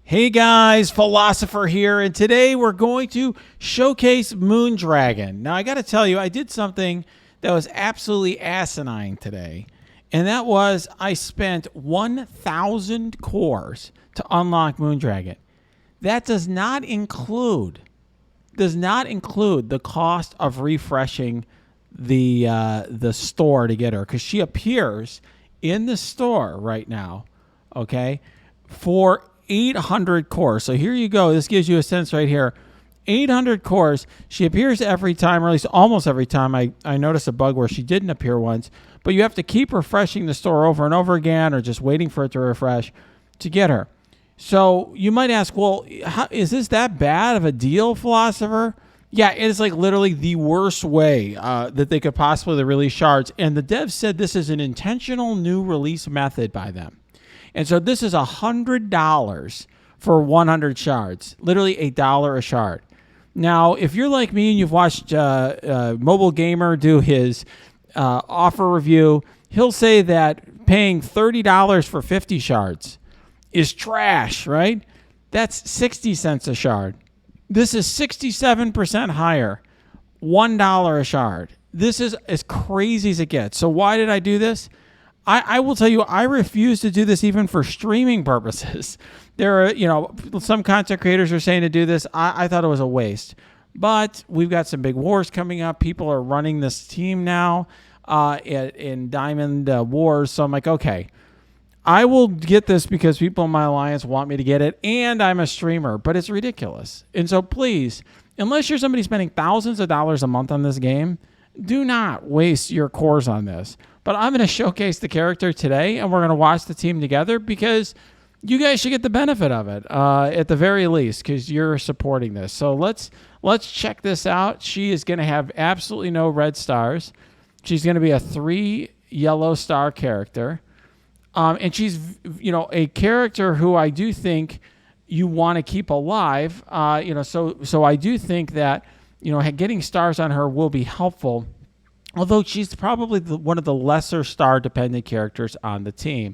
Hey guys, Philosopher here, and today we're going to showcase Moondragon. Now I got to tell you, I did something that was absolutely asinine today, and that was I spent 1,000 cores to unlock Moondragon. That does not include the cost of refreshing the store to get her, because she appears in the store right now, okay, for 800 cores. So here you go. This gives you a sense right here. 800 cores. She appears every time, or at least almost every time. I noticed a bug where she didn't appear once, but you have to keep refreshing the store over and over again, or just waiting for it to refresh to get her. So you might ask, well, is this that bad of a deal, Philosopher? Yeah, it is like literally the worst way that they could possibly release shards. And the devs said this is an intentional new release method by them. And so this is $100 for 100 shards, literally $1 a shard. Now, if you're like me and you've watched Mobile Gamer do his offer review, he'll say that paying $30 for 50 shards is trash, right? That's 60 cents a shard. This is 67% higher, $1 a shard. This is as crazy as it gets. So why did I do this? I will tell you, I refuse to do this even for streaming purposes. There are, some content creators are saying to do this. I thought it was a waste. But we've got some big wars coming up. People are running this team now in Diamond Wars. So I'm like, okay, I will get this because people in my alliance want me to get it, and I'm a streamer, but it's ridiculous. And so please, unless you're somebody spending thousands of dollars a month on this game, do not waste your cores on this. But I'm going to showcase the character today, and we're going to watch the team together because you guys should get the benefit of it at the very least, because you're supporting this. So let's check this out. She is going to have absolutely no red stars. She's going to be a 3 yellow star character. And she's, a character who I do think you want to keep alive. So I do think that, getting stars on her will be helpful, although she's probably one of the lesser star-dependent characters on the team.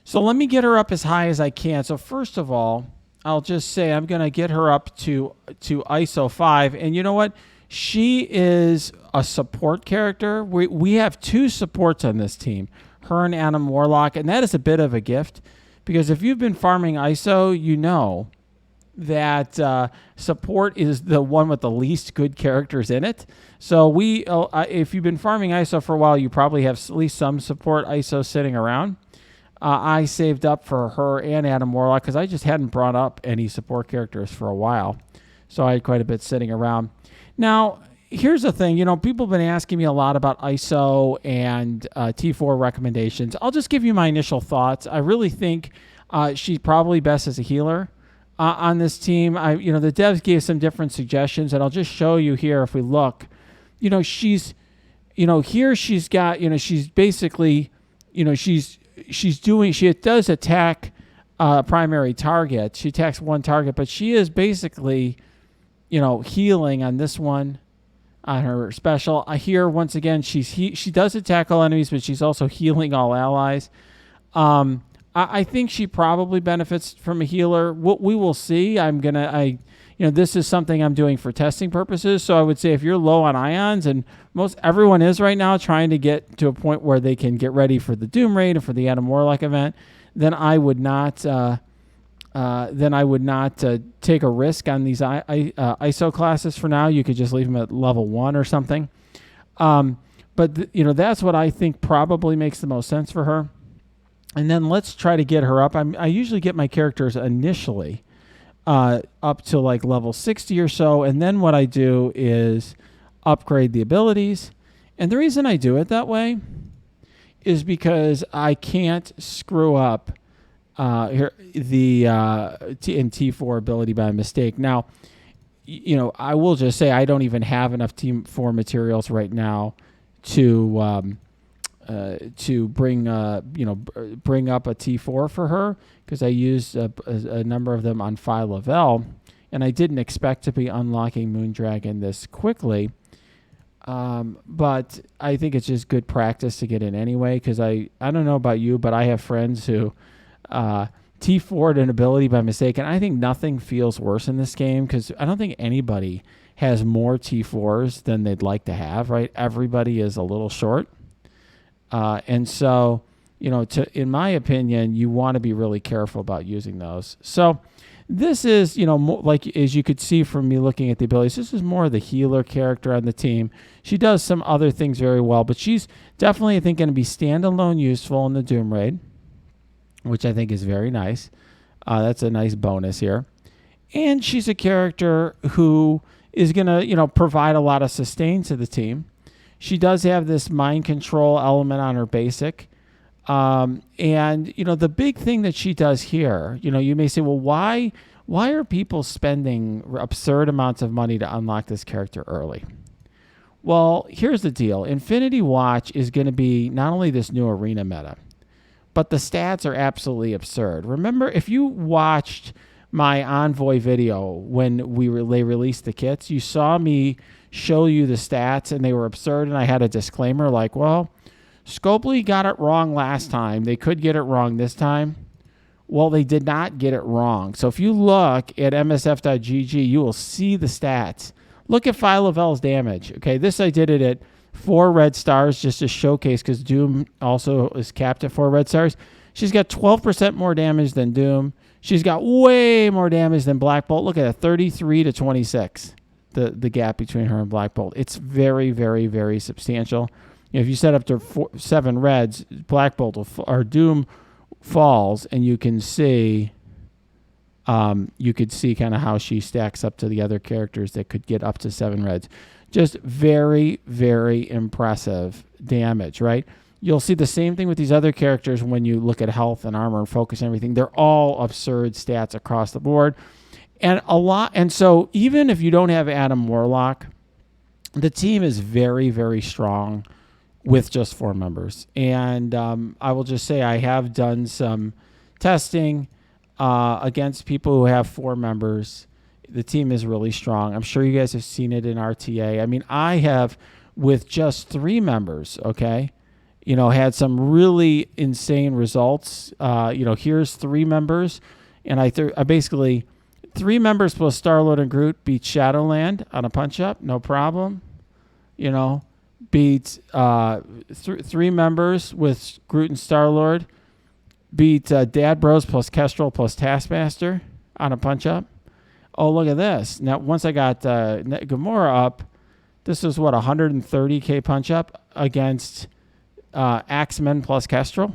So let me get her up as high as I can. So first of all, I'll just say I'm going to get her up to ISO 5. And you know what? She is a support character. We have 2 supports on this team, her and Adam Warlock, and that is a bit of a gift, because if you've been farming ISO, you know that support is the one with the least good characters in it. So if you've been farming ISO for a while, you probably have at least some support ISO sitting around. I saved up for her and Adam Warlock because I just hadn't brought up any support characters for a while. So I had quite a bit sitting around. Now, here's the thing. People have been asking me a lot about ISO and T4 recommendations. I'll just give you my initial thoughts. I really think she's probably best as a healer on this team. The devs gave some different suggestions, and I'll just show you here if we look. She's, here she's got, she's basically, she does attack primary target. She attacks one target, but she is basically, healing on this one, on her special. Here, once again, she does attack all enemies, but she's also healing all allies. I think she probably benefits from a healer. We will see. This is something I'm doing for testing purposes. So I would say if you're low on ions, and most everyone is right now trying to get to a point where they can get ready for the Doom Raid and for the Adam Warlock event, then I would not take a risk on these ISO classes for now. You could just leave them at level 1 or something. But that's what I think probably makes the most sense for her. And then let's try to get her up. I usually get my characters initially up to like level 60 or so, and then what I do is upgrade the abilities. And the reason I do it that way is because I can't screw up the T4 ability by mistake. Now, I will just say I don't even have enough T4 materials right now to bring up a T4 for her, because I used a number of them on Phi Lavelle, and I didn't expect to be unlocking Moondragon this quickly. But I think it's just good practice to get in anyway, because I don't know about you, but I have friends who T4'd an ability by mistake, and I think nothing feels worse in this game because I don't think anybody has more T4s than they'd like to have, right? Everybody is a little short. And so, in my opinion, you want to be really careful about using those. So this is, more, like as you could see from me looking at the abilities, this is more of the healer character on the team. She does some other things very well, but she's definitely, I think, going to be standalone useful in the Doom Raid, which I think is very nice. That's a nice bonus here. And she's a character who is going to, provide a lot of sustain to the team. She does have this mind control element on her basic. And, the big thing that she does here, you may say, well, why are people spending absurd amounts of money to unlock this character early? Well, here's the deal. Infinity Watch is going to be not only this new arena meta, but the stats are absolutely absurd. Remember, if you watched my Envoy video when they released the kits, you saw me show you the stats, and they were absurd, and I had a disclaimer like, well, Scopely got it wrong last time. They could get it wrong this time. Well, they did not get it wrong. So if you look at msf.gg, you will see the stats. Look at Phyla-Vel's damage. Okay, this I did it at 4 red stars just to showcase, because Doom also is capped at 4 red stars. She's got 12% more damage than Doom. She's got way more damage than Black Bolt. Look at it, 33 to 26, the gap between her and Black Bolt. It's very, very, very substantial. If you set up to 7 reds, Black Bolt or Doom falls, and you can see, kind of how she stacks up to the other characters that could get up to 7 reds. Just very, very impressive damage, right? You'll see the same thing with these other characters when you look at health and armor and focus and everything. They're all absurd stats across the board. And so even if you don't have Adam Warlock, the team is very, very strong with just 4 members. And I will just say I have done some testing against people who have 4 members. The team is really strong. I'm sure you guys have seen it in RTA. I mean, I have, with just 3 members, okay, had some really insane results. Here's 3 members, and I basically 3 members plus Star-Lord and Groot beat Shadowland on a punch-up, no problem. Beat 3 members with Groot and Star-Lord, beat Dad Bros plus Kestrel plus Taskmaster on a punch-up. Oh, look at this. Now, once I got Gamora up, this is what, 130K punch-up against Axemen plus Kestrel?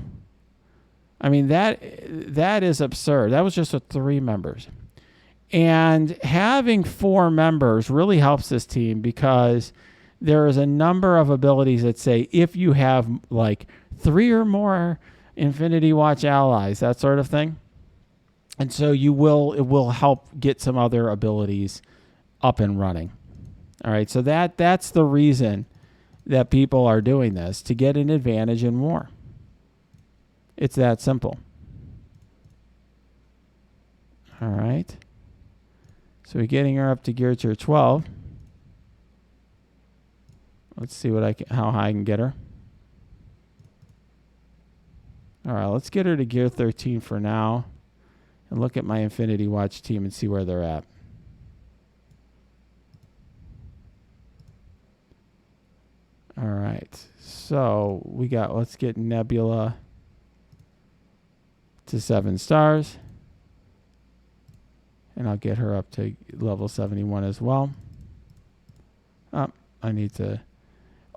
I mean, that is absurd. That was just with 3 members. And having 4 members really helps this team, because there is a number of abilities that say if you have like 3 or more Infinity Watch allies, that sort of thing. And so it will help get some other abilities up and running. All right, so that's the reason that people are doing this, to get an advantage in war. It's that simple. All right. So we're getting her up to gear tier 12. Let's see how high I can get her. All right, let's get her to gear 13 for now, and look at my Infinity Watch team and see where they're at. All right, so let's get Nebula to 7 stars, and I'll get her up to level 71 as well. I need to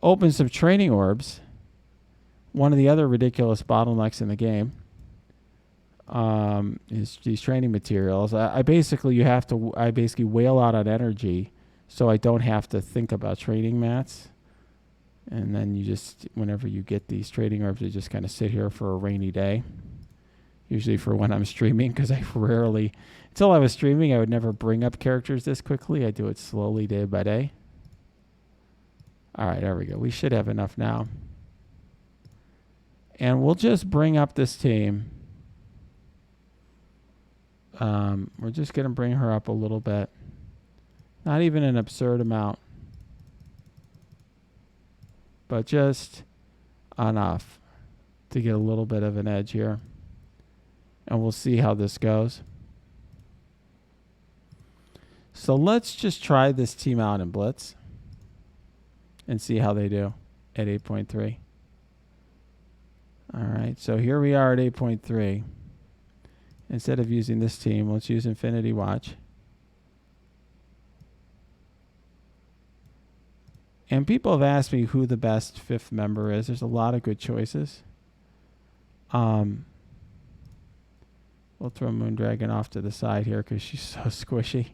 open some training orbs. One of the other ridiculous bottlenecks in the game is these training materials. I basically whale out on energy, so I don't have to think about training mats. And then you just, whenever you get these training orbs, you just kind of sit here for a rainy day. Usually for when I'm streaming, because until I was streaming, I would never bring up characters this quickly. I do it slowly, day by day. All right, there we go. We should have enough now. And we'll just bring up this team. We're just going to bring her up a little bit. Not even an absurd amount, but just enough to get a little bit of an edge here. And we'll see how this goes. So let's just try this team out in Blitz and see how they do at 8.3. All right, so here we are at 8.3. Instead of using this team, let's use Infinity Watch. And people have asked me who the best fifth member is. There's a lot of good choices. We'll throw Moondragon off to the side here because she's so squishy.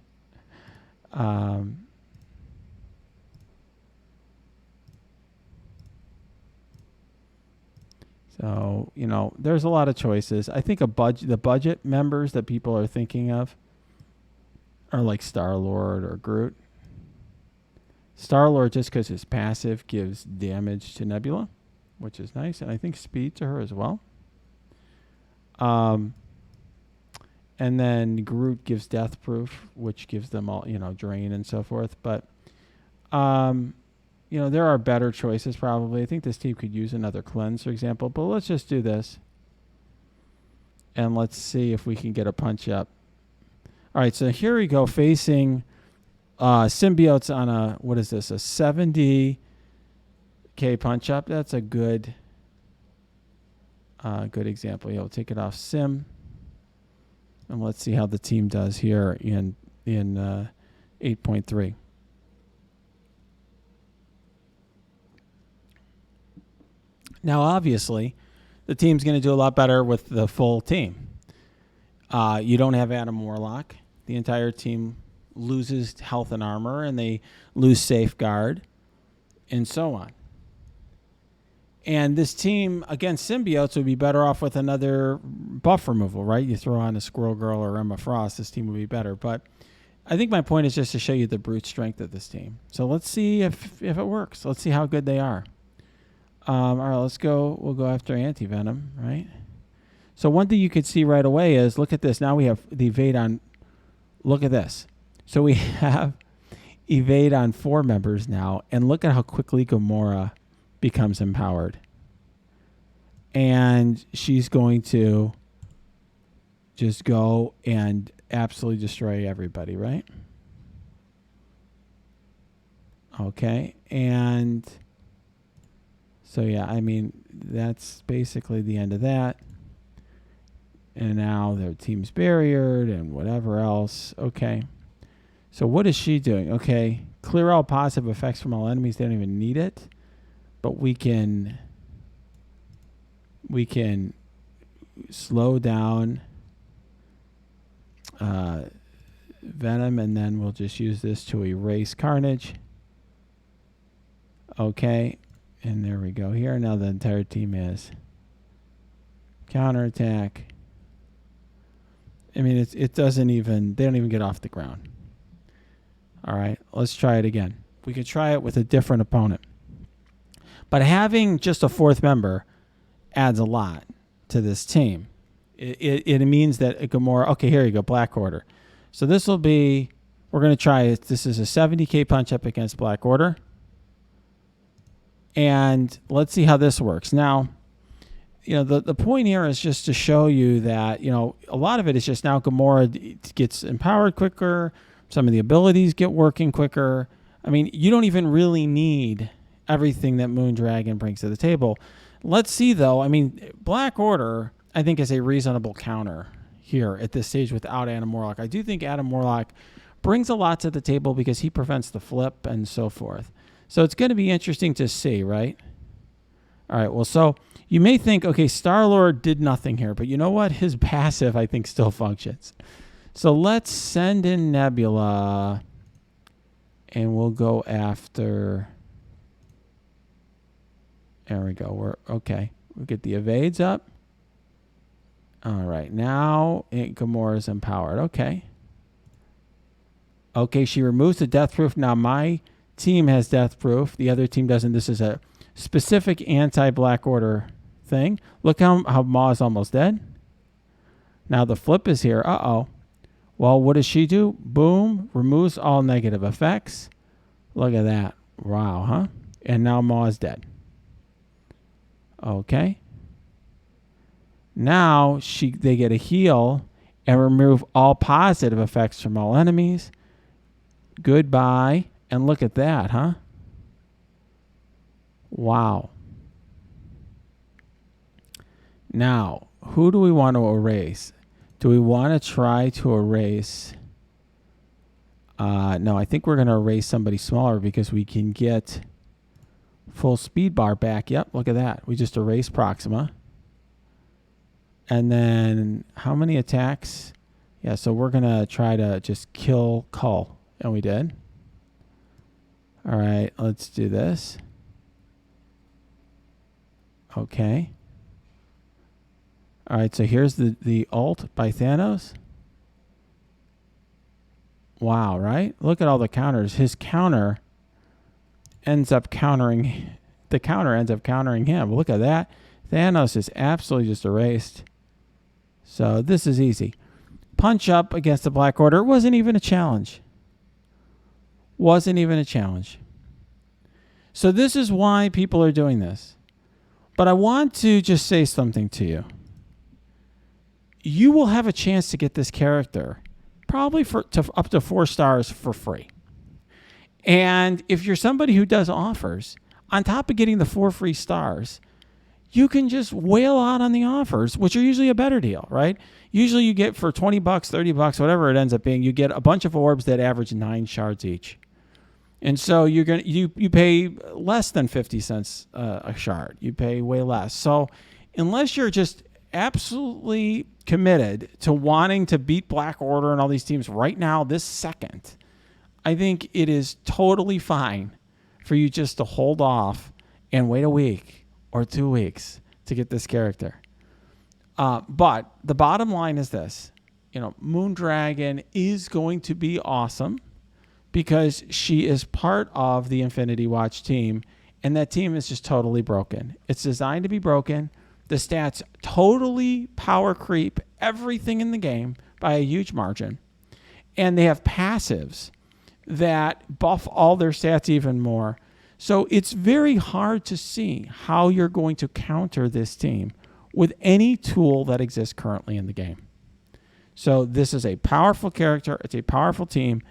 So, you know, there's a lot of choices. I think the budget members that people are thinking of are like Star-Lord or Groot. Star-Lord, just because his passive gives damage to Nebula, which is nice. And I think speed to her as well. And then Groot gives death proof, which gives them all, you know, drain and so forth. But, you know, there are better choices probably. I think this team could use another cleanse, for example. But let's just do this. And let's see if we can get a punch up. All right, so here we go, facing symbiotes on a, what is this, a 70K punch up. That's a good example. Yeah, we'll take it off Sim. And let's see how the team does here in 8.3. Now, obviously, the team's going to do a lot better with the full team. You don't have Adam Warlock. The entire team loses health and armor, and they lose safeguard, and so on. And this team against symbiotes would be better off with another buff removal, right? You throw on a Squirrel Girl or Emma Frost, this team would be better. But I think my point is just to show you the brute strength of this team. So let's see if it works. Let's see how good they are. All right, let's go. We'll go after Anti-Venom, right? So one thing you could see right away is, look at this. Now we have the evade on, look at this. So we have evade on 4 members now, and look at how quickly Gamora becomes empowered. And she's going to just go and absolutely destroy everybody, right? Okay, and so yeah, I mean, that's basically the end of that. And now their team's barriered and whatever else. Okay. So what is she doing? Okay. Clear all positive effects from all enemies. They don't even need it. But we can slow down Venom, and then we'll just use this to erase Carnage. Okay. And there we go here. Now the entire team is counterattack. I mean, it doesn't even, they don't even get off the ground. All right, let's try it again. We could try it with a different opponent. But having just a 4th member adds a lot to this team. It means that Gamora, okay, here you go, Black Order. So this will be, we're going to try it. This is a 70K punch up against Black Order. And let's see how this works. Now, you know, the point here is just to show you that, you know, a lot of it is just now Gamora gets empowered quicker. Some of the abilities get working quicker. I mean, you don't even really need everything that Moondragon brings to the table. Let's see, though. I mean, Black Order, I think, is a reasonable counter here at this stage without Adam Warlock. I do think Adam Warlock brings a lot to the table because he prevents the flip and so forth. So it's going to be interesting to see, right? All right, well, so you may think, okay, Star-Lord did nothing here, but you know what? His passive, I think, still functions. So let's send in Nebula, and we'll go after, there we go. Okay, we'll get the evades up. All right, now Gamora's empowered. Okay. Okay, she removes the death proof. Now my team has death proof. The other team doesn't. This is a specific anti-Black Order thing. Look how Maw is almost dead. Now the flip is here. Uh-oh. Well, what does she do? Boom. Removes all negative effects. Look at that. Wow, huh? And now Maw is dead. Okay. Now they get a heal and remove all positive effects from all enemies. Goodbye. And look at that, huh? Wow. Now, who do we want to erase? Do we want to try to erase? No, I think we're going to erase somebody smaller because we can get full speed bar back. Yep, look at that. We just erased Proxima. And then how many attacks? Yeah, so we're going to try to just kill Cull. And we did. All right, let's do this. Okay. All right, so here's the ult by Thanos. Wow, right? Look at all the counters. His counter ends up countering... The counter ends up countering him. Look at that. Thanos is absolutely just erased. So this is easy. Punch up against the Black Order. It wasn't even a challenge. Wasn't even a challenge. So this is why people are doing this. But I want to just say something to you. You will have a chance to get this character probably up to 4 stars for free. And if you're somebody who does offers, on top of getting the 4 free stars, you can just whale out on the offers, which are usually a better deal, right? Usually you get for $20, $30, whatever it ends up being, you get a bunch of orbs that average 9 shards each. And so you pay less than 50 cents a shard. You pay way less. So unless you're just absolutely committed to wanting to beat Black Order and all these teams right now, this second, I think it is totally fine for you just to hold off and wait a week or 2 weeks to get this character. But the bottom line is this. Moondragon is going to be awesome because she is part of the Infinity Watch team, and that team is just totally broken. It's designed to be broken. The stats totally power creep everything in the game by a huge margin. And they have passives that buff all their stats even more. So it's very hard to see how you're going to counter this team with any tool that exists currently in the game. So this is a powerful character. It's a powerful team.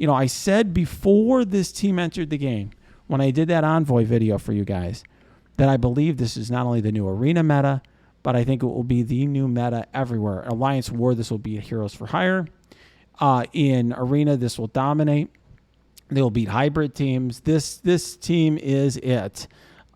I said before this team entered the game, when I did that Envoy video for you guys, that I believe this is not only the new arena meta, but I think it will be the new meta everywhere. Alliance War, this will be Heroes for Hire. In arena, this will dominate. They will beat hybrid teams. This team is it,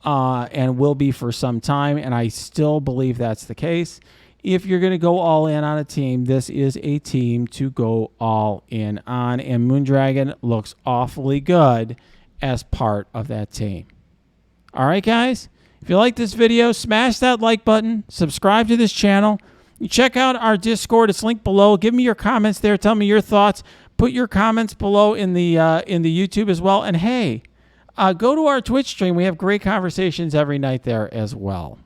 and will be for some time, and I still believe that's the case. If you're going to go all in on a team, this is a team to go all in on, and Moondragon looks awfully good as part of that team. All right, guys? If you like this video, smash that like button, subscribe to this channel. You check out our Discord. It's linked below. Give me your comments there. Tell me your thoughts. Put your comments below in the YouTube as well. And hey, go to our Twitch stream. We have great conversations every night there as well.